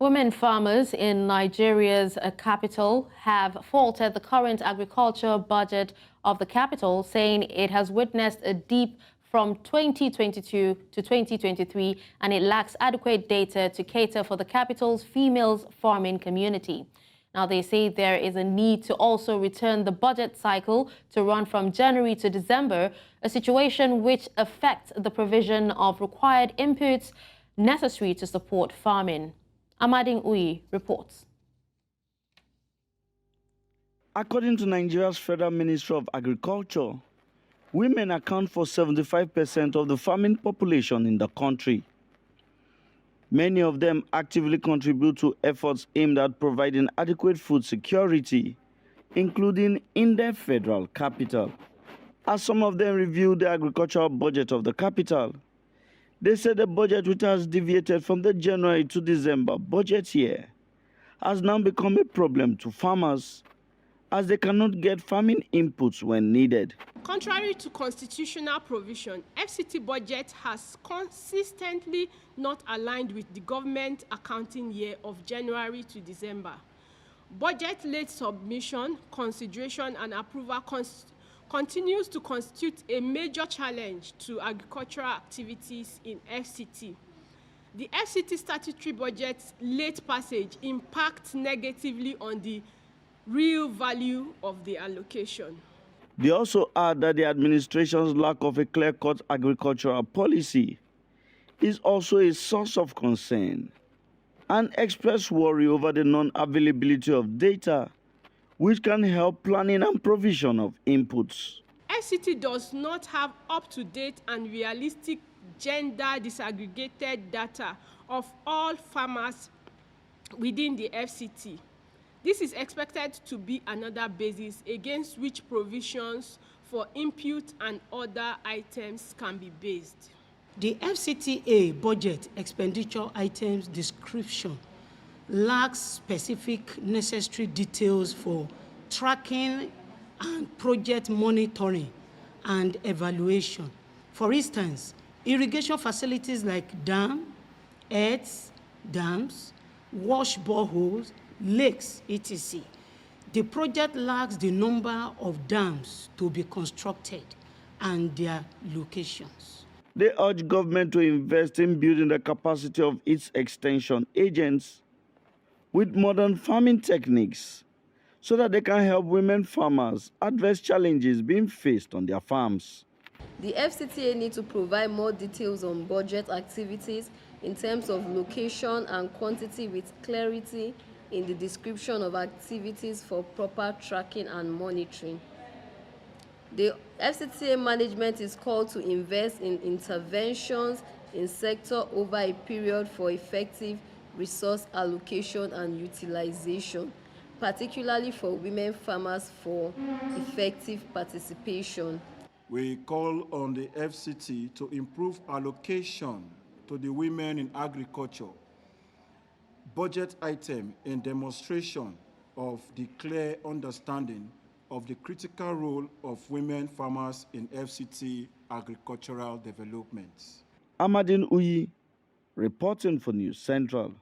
Women farmers in Nigeria's capital have faulted the current agriculture budget of the capital, saying it has witnessed a dip from 2022 to 2023 and it lacks adequate data to cater for the capital's females farming community. Now, they say there is a need to also return the budget cycle to run from January to December, a situation which affects the provision of required inputs necessary to support farming. Amadin Uyi reports. According to Nigeria's Federal Ministry of Agriculture, women account for 75% of the farming population in the country. Many of them actively contribute to efforts aimed at providing adequate food security, including in the federal capital. As some of them reviewed the agricultural budget of the capital, they said the budget, which has deviated from the January to December budget year, has now become a problem to farmers as they cannot get farming inputs when needed. Contrary to constitutional provision, FCT budget has consistently not aligned with the government accounting year of January to December. Budget late submission, consideration and approval continues to constitute a major challenge to agricultural activities in FCT. The FCT statutory budget's late passage impacts negatively on the real value of the allocation. They also add that the administration's lack of a clear-cut agricultural policy is also a source of concern and express worry over the non-availability of data which can help planning and provision of inputs. FCT does not have up-to-date and realistic gender disaggregated data of all farmers within the FCT. This is expected to be another basis against which provisions for input and other items can be based. The FCTA budget expenditure items description lacks specific necessary details for tracking and project monitoring and evaluation. For instance, irrigation facilities like dams, wash boreholes, lakes, etc. The project lacks the number of dams to be constructed and their locations. They urge government to invest in building the capacity of its extension agents with modern farming techniques so that they can help women farmers address challenges being faced on their farms. The FCTA needs to provide more details on budget activities in terms of location and quantity with clarity in the description of activities for proper tracking and monitoring. The FCTA management is called to invest in interventions in sector over a period for effective resource allocation and utilization, particularly for women farmers for effective participation. We call on the FCT to improve allocation to the women in agriculture budget item in demonstration of the clear understanding of the critical role of women farmers in FCT agricultural development. Amadin Uyi, reporting for News Central.